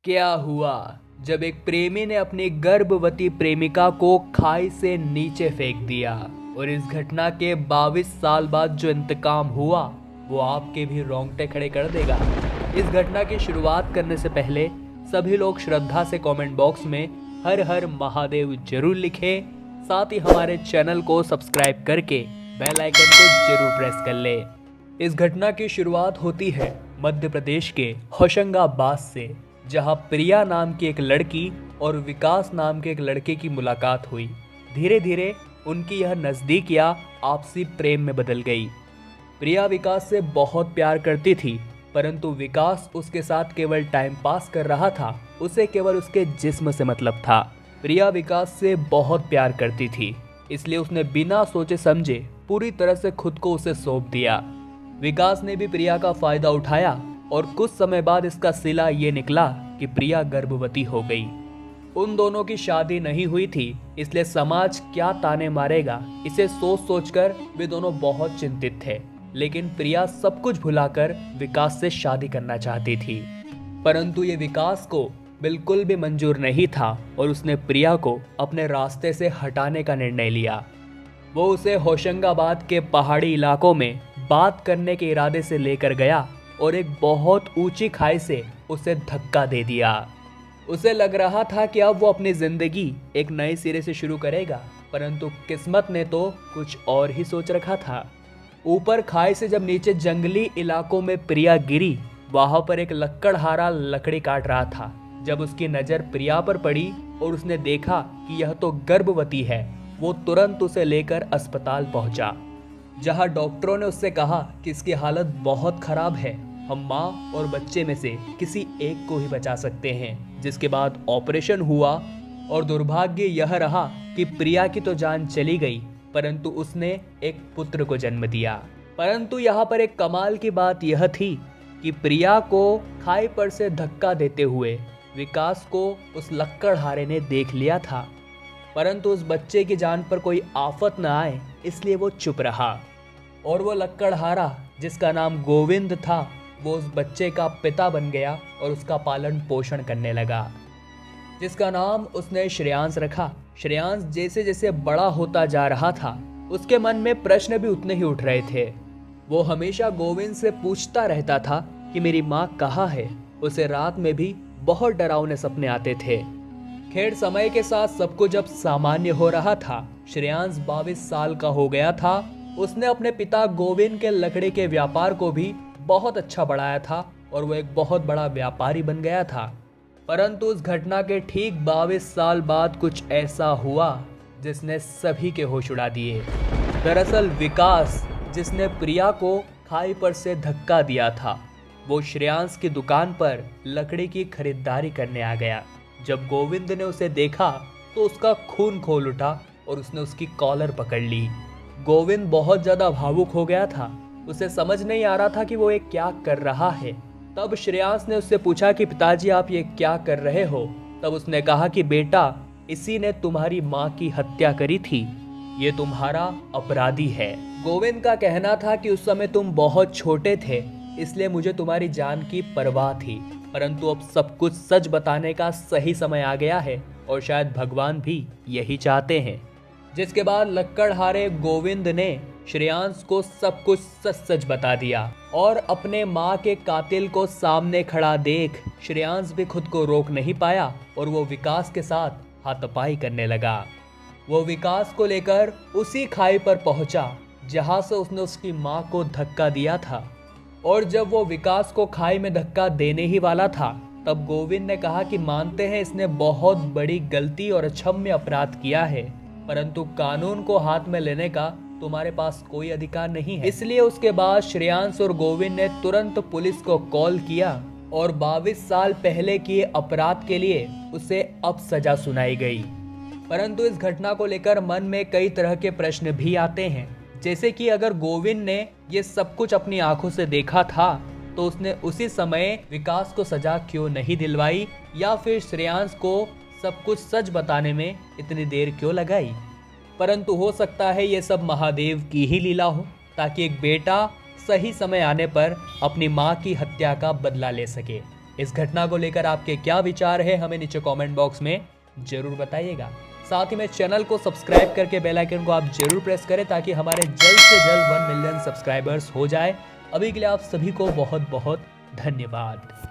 क्या हुआ जब एक प्रेमी ने अपनी गर्भवती प्रेमिका को खाई से नीचे फेंक दिया। और इस घटना के 22 साल बाद जो इंतकाम हुआ वो आपके भी रोंगटे खड़े कर देगा। इस घटना की शुरुआत करने से पहले सभी लोग श्रद्धा से कमेंट बॉक्स में हर हर महादेव जरूर लिखें। साथ ही हमारे चैनल को सब्सक्राइब करके बेल आइकन को जरूर प्रेस कर ले। इस घटना की शुरुआत होती है मध्य प्रदेश के होशंगाबाद से, जहां प्रिया नाम की एक लड़की और विकास नाम के एक लड़के की मुलाकात हुई। धीरे धीरे उनकी यह नज़दीकियां आपसी प्रेम में बदल गई। प्रिया विकास से बहुत प्यार करती थी, परंतु विकास उसके साथ केवल टाइम पास कर रहा था। उसे केवल उसके जिस्म से मतलब था। प्रिया विकास से बहुत प्यार करती थी, इसलिए उसने बिना सोचे समझे पूरी तरह से खुद को उसे सौंप दिया। विकास ने भी प्रिया का फायदा उठाया और कुछ समय बाद इसका सिला ये निकला कि प्रिया गर्भवती हो गई। उन दोनों की शादी नहीं हुई थी, इसलिए समाज क्या ताने मारेगा इसे सोच सोचकर वे दोनों बहुत चिंतित थे। लेकिन प्रिया सब कुछ भुलाकर विकास से शादी करना चाहती थी, परंतु ये विकास को बिल्कुल भी मंजूर नहीं था और उसने प्रिया को अपने रास्ते से हटाने का निर्णय लिया। वो उसे होशंगाबाद के पहाड़ी इलाकों में बात करने के इरादे से लेकर गया और एक बहुत ऊंची खाई से उसे धक्का दे दिया। उसे लग रहा था कि अब वो अपनी जिंदगी एक नए सिरे से शुरू करेगा, परंतु किस्मत ने तो कुछ और ही सोच रखा था। ऊपर खाई से जब नीचे जंगली इलाकों में प्रिया गिरी, वहां पर एक लकड़हारा लकड़ी काट रहा था। जब उसकी नजर प्रिया पर पड़ी और उसने देखा कि यह तो गर्भवती है, वो तुरंत उसे लेकर अस्पताल पहुंचा, जहां डॉक्टरों ने उससे कहा कि इसकी हालत बहुत खराब है, हम माँ और बच्चे में से किसी एक को ही बचा सकते हैं। जिसके बाद ऑपरेशन हुआ और दुर्भाग्य यह रहा कि प्रिया की तो जान चली गई, परंतु उसने एक पुत्र को जन्म दिया। परंतु यहाँ पर एक कमाल की बात यह थी कि प्रिया को खाई पर से धक्का देते हुए विकास को उस लक्कड़हारे ने देख लिया था, परंतु उस बच्चे की जान पर कोई आफत न आए इसलिए वो चुप रहा। और वो लक्कड़हारा जिसका नाम गोविंद था, वो उस बच्चे का पिता बन गया और उसका पालन पोषण करने लगा, जिसका नाम उसने श्रेयांश रखा। श्रेयांश जैसे जैसे बड़ा होता जा रहा था, उसके मन में प्रश्न भी उतने ही उठ रहे थे। वो हमेशा गोविंद से पूछता रहता था कि मेरी माँ कहाँ है। उसे रात में भी बहुत डरावने सपने आते थे। खैर, समय के साथ सब कुछ जब सामान्य हो रहा था, श्रेयांश 22 साल का हो गया था। उसने अपने पिता गोविंद के लकड़ी के व्यापार को भी बहुत अच्छा बढ़ाया था और वो एक बहुत बड़ा व्यापारी बन गया था। परंतु उस घटना के ठीक 22 साल बाद कुछ ऐसा हुआ जिसने सभी के होश उड़ा दिए। दरअसल विकास, जिसने प्रिया को खाई पर से धक्का दिया था, वो श्रेयांश की दुकान पर लकड़ी की खरीदारी करने आ गया। जब गोविंद ने उसे देखा तो उसका खून खोल उठा और उसने उसकी कॉलर पकड़ ली। गोविंद बहुत ज्यादा भावुक हो गया था। उसे समझ नहीं आ रहा था कि वो ये क्या कर रहा है। तब श्रेयांश ने उससे पूछा कि पिताजी आप ये क्या कर रहे हो। तब उसने कहा कि बेटा, इसी ने तुम्हारी माँ की हत्या करी थी, ये तुम्हारा अपराधी है। गोविंद का कहना था कि उस समय तुम बहुत छोटे थे, इसलिए मुझे तुम्हारी जान की परवाह थी, परंतु अब सब कुछ सच बताने का सही समय आ गया है और शायद भगवान भी यही चाहते हैं। जिसके बाद लक्कड़हारे गोविंद ने श्रेयांश को सब कुछ सच सच बता दिया और अपने माँ के कातिल को सामने खड़ा देख श्रेयांश भी खुद को रोक नहीं पाया और वो विकास के साथ हाथापाई करने लगा। वो विकास को लेकर उसी खाई पर पहुंचा जहां से उसने उसकी माँ को धक्का दिया था। और जब वो विकास को खाई में धक्का देने ही वाला था, तब गोविंद ने कहा कि मानते हैं इसने बहुत बड़ी गलती और अक्षम्य अपराध किया है, परंतु कानून को हाथ में लेने का तुम्हारे पास कोई अधिकार नहीं है। इसलिए उसके बाद श्रेयांश और गोविंद ने तुरंत पुलिस को कॉल किया और 22 साल पहले किए अपराध के लिए उसे अब सजा सुनाई गई। परंतु इस घटना को लेकर मन में कई तरह के प्रश्न भी आते हैं, जैसे कि अगर गोविंद ने ये सब कुछ अपनी आंखों से देखा था तो उसने उसी समय विकास को सजा क्यों नहीं दिलवाई, या फिर श्रेयांश को सब कुछ सच बताने में इतनी देर क्यों लगाई। परंतु हो सकता है ये सब महादेव की ही लीला हो, ताकि एक बेटा सही समय आने पर अपनी माँ की हत्या का बदला ले सके। इस घटना को लेकर आपके क्या विचार है हमें नीचे कमेंट बॉक्स में जरूर बताइएगा। साथ ही में चैनल को सब्सक्राइब करके बेल आइकन को आप जरूर प्रेस करें ताकि हमारे जल्द से जल्द 1 मिलियन सब्सक्राइबर्स हो जाए। अभी के लिए आप सभी को बहुत बहुत धन्यवाद।